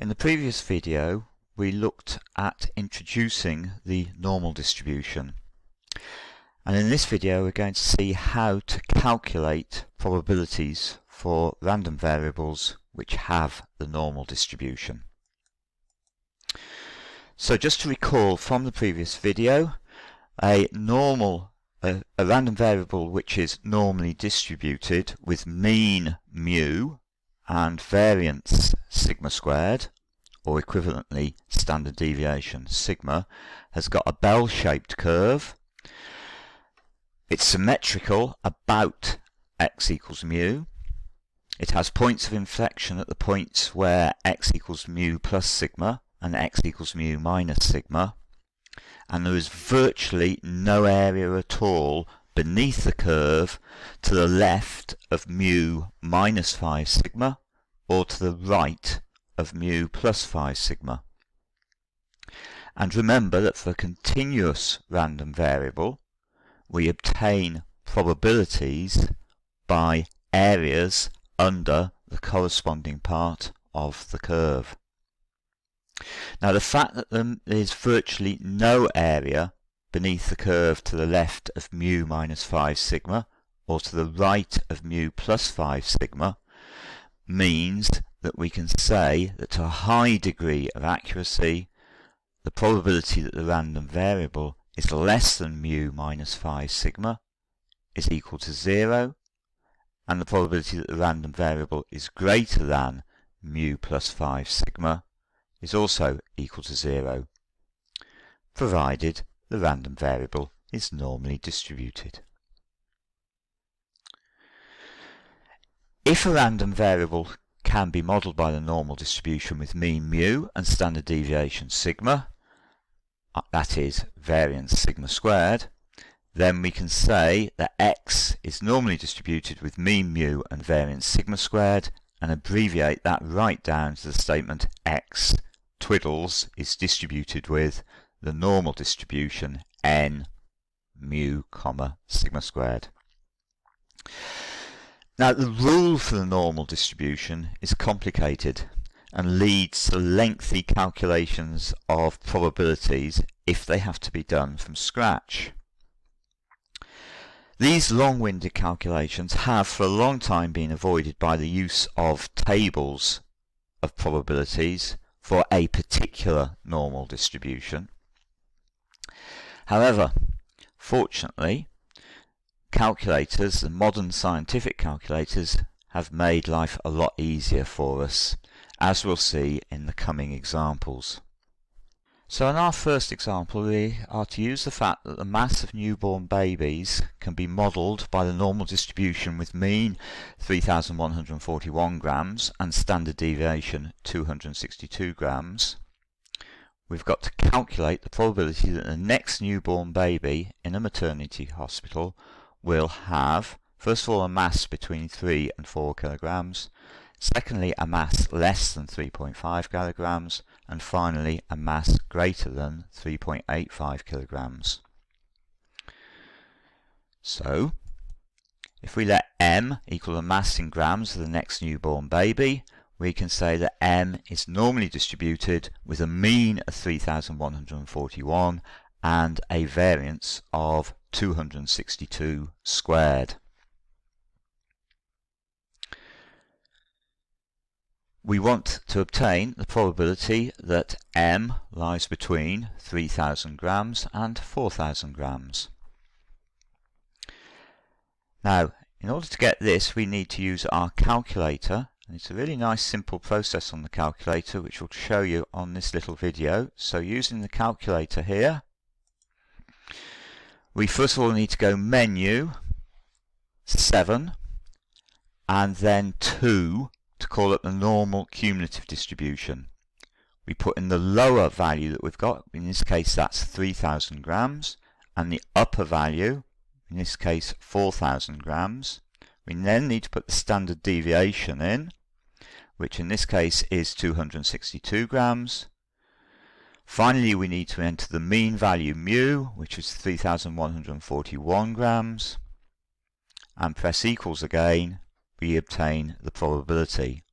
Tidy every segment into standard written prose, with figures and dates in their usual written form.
In the previous video, we looked at introducing the normal distribution. And in this video, we're going to see how to calculate probabilities for random variables which have the normal distribution. So just to recall from the previous video, a random variable which is normally distributed with mean mu and variance sigma squared, or equivalently standard deviation sigma, has got a bell-shaped curve. It's symmetrical about x equals mu. It has points of inflection at the points where x equals mu plus sigma and x equals mu minus sigma, and there is virtually no area at all beneath the curve to the left of mu minus 5 sigma or to the right of mu plus 5 sigma. And remember that for a continuous random variable, we obtain probabilities by areas under the corresponding part of the curve. Now, the fact that there is virtually no area beneath the curve to the left of mu minus 5 sigma or to the right of mu plus 5 sigma means that we can say that to a high degree of accuracy, the probability that the random variable is less than mu minus 5 sigma is equal to 0, and the probability that the random variable is greater than mu plus 5 sigma is also equal to 0, provided the random variable is normally distributed. If a random variable can be modelled by the normal distribution with mean mu and standard deviation sigma, that is variance sigma squared, then we can say that x is normally distributed with mean mu and variance sigma squared, and abbreviate that right down to the statement x twiddles is distributed with the normal distribution n mu comma sigma squared. Now, the rule for the normal distribution is complicated and leads to lengthy calculations of probabilities if they have to be done from scratch. These long-winded calculations have for a long time been avoided by the use of tables of probabilities for a particular normal distribution. However, fortunately, calculators, the modern scientific calculators, have made life a lot easier for us, as we'll see in the coming examples. So in our first example, we are to use the fact that the mass of newborn babies can be modelled by the normal distribution with mean 3,141 grams and standard deviation 262 grams. We've got to calculate the probability that the next newborn baby in a maternity hospital will have, first of all, a mass between 3 and 4 kilograms, secondly, a mass less than 3.5 kilograms, and finally, a mass greater than 3.85 kilograms. So, if we let m equal the mass in grams of the next newborn baby, we can say that m is normally distributed with a mean of 3,141 and a variance of 262 squared. We want to obtain the probability that m lies between 3,000 grams and 4,000 grams. Now, in order to get this, we need to use our calculator, and it's a really nice simple process on the calculator which we'll show you on this little video. So using the calculator here, we first of all need to go menu, 7, and then 2 to call up the normal cumulative distribution. We put in the lower value that we've got, in this case that's 3,000 grams, and the upper value, in this case 4,000 grams. We then need to put the standard deviation in, which in this case is 262 grams. Finally, we need to enter the mean value mu, which is 3,141 grams, and press equals again. We obtain the probability.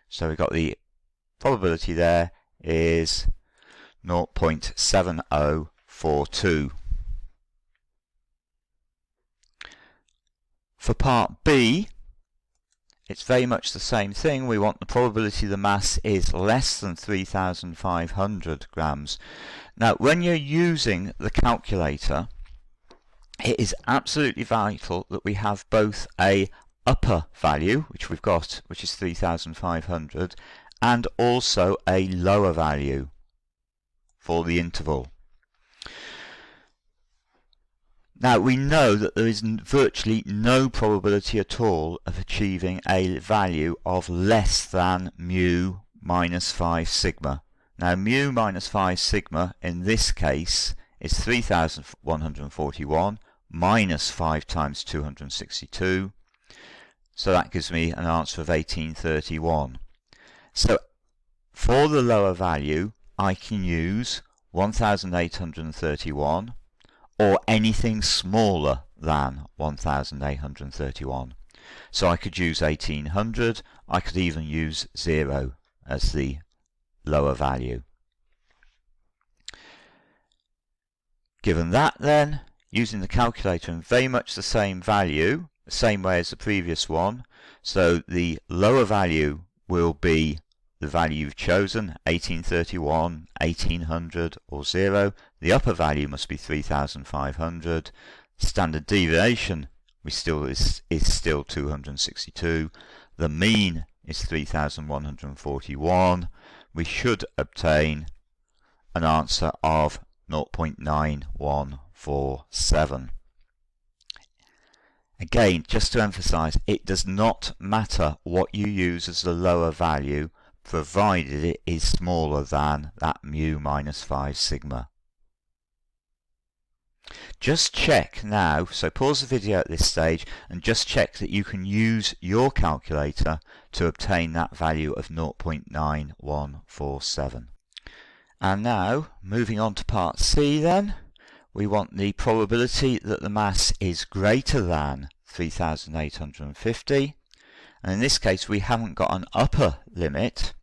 So we've got the probability there is 0.7042. For part B, it's very much the same thing. We want the probability the mass is less than 3,500 grams. Now, when you're using the calculator, it is absolutely vital that we have both a upper value, which we've got, which is 3,500, and also a lower value for the interval. Now we know that there is virtually no probability at all of achieving a value of less than mu minus 5 sigma. Now mu minus 5 sigma in this case is 3,141 minus 5 times 262. So that gives me an answer of 1831. So for the lower value I can use 1,831 or anything smaller than 1,831. So I could use 1800, I could even use 0 as the lower value. Given that then, using the calculator in very much the same value, the same way as the previous one, so the lower value will be the value you've chosen, 1831, 1800 or 0. The upper value must be 3,500. Standard deviation is still 262. The mean is 3,141. We should obtain an answer of 0.9147. Again, just to emphasize, it does not matter what you use as the lower value, provided it is smaller than that mu minus 5 sigma. Just check now, so pause the video at this stage and just check that you can use your calculator to obtain that value of 0.9147. And now, moving on to part C then, we want the probability that the mass is greater than 3,850. And in this case we haven't got an upper limit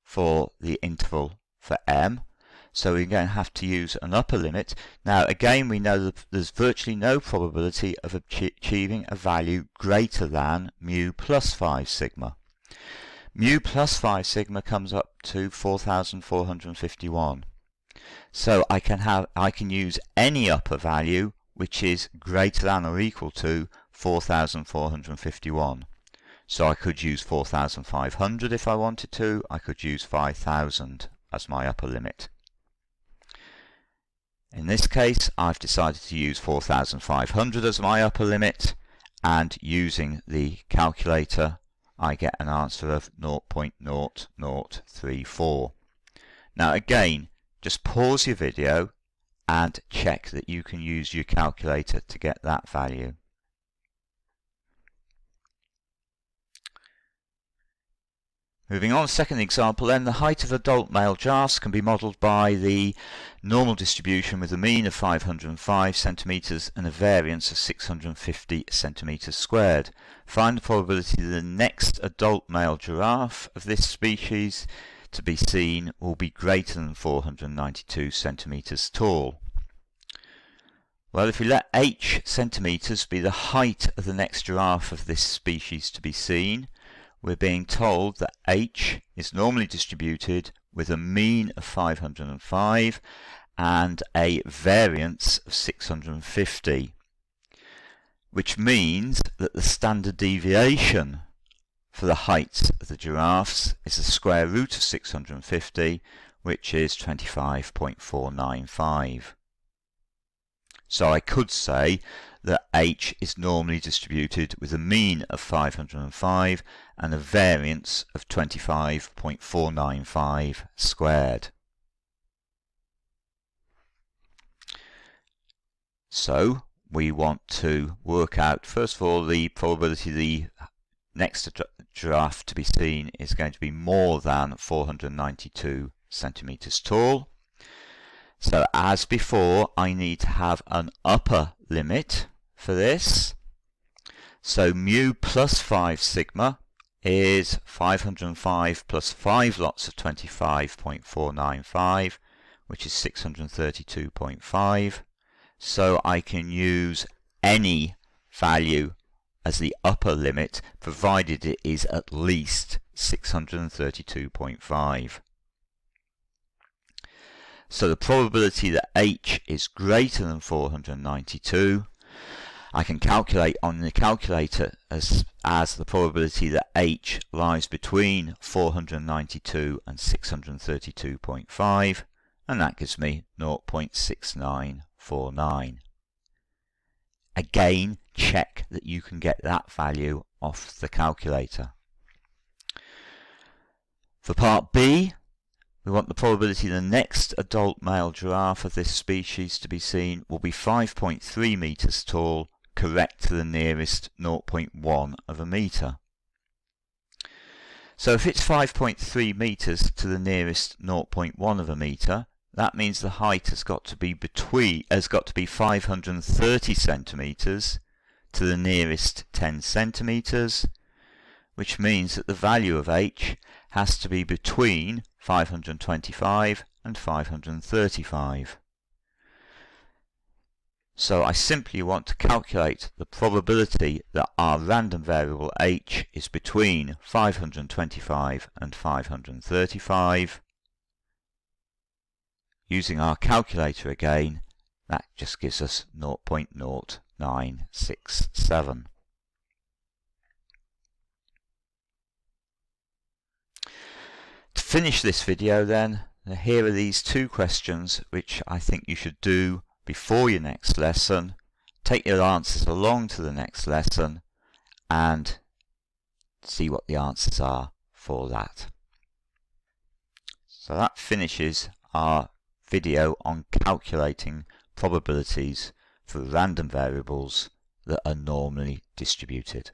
for the interval for m, so we're going to have to use an upper limit. Now again, we know that there's virtually no probability of achieving a value greater than mu plus 5 sigma. Mu plus 5 sigma comes up to 4,451. So I can use any upper value which is greater than or equal to 4,451. So I could use 4,500 if I wanted to. I could use 5,000 as my upper limit. In this case, I've decided to use 4,500 as my upper limit, and using the calculator I get an answer of 0.0034. Now again, just pause your video and check that you can use your calculator to get that value. Moving on, second example then, the height of adult male giraffes can be modelled by the normal distribution with a mean of 505 centimetres and a variance of 650 centimetres squared. Find the probability that the next adult male giraffe of this species to be seen will be greater than 492 centimetres tall. Well, if we let h centimetres be the height of the next giraffe of this species to be seen, we're being told that h is normally distributed with a mean of 505 and a variance of 650, which means that the standard deviation for the height of the giraffes is the square root of 650, which is 25.495. So I could say that h is normally distributed with a mean of 505 and a variance of 25.495 squared. So we want to work out, first of all, the probability the next giraffe to be seen is going to be more than 492 centimetres tall. So as before, I need to have an upper limit for this. So mu plus 5 sigma is 505 plus 5 lots of 25.495, which is 632.5. So I can use any value as the upper limit, provided it is at least 632.5. So the probability that H is greater than 492, I can calculate on the calculator as the probability that H lies between 492 and 632.5, and that gives me 0.6949. Again, check that you can get that value off the calculator. For part B, we want the probability the next adult male giraffe of this species to be seen will be 5.3 meters tall, correct to the nearest 0.1 of a meter. So if it's 5.3 meters to the nearest 0.1 of a meter, that means the height has got to be 530 centimeters to the nearest 10 centimeters, which means that the value of H has to be between 525 and 535. So I simply want to calculate the probability that our random variable H is between 525 and 535. Using our calculator again, that just gives us 0.0967. To finish this video then, here are these two questions which I think you should do before your next lesson. Take your answers along to the next lesson and see what the answers are for that. So that finishes our video on calculating probabilities for random variables that are normally distributed.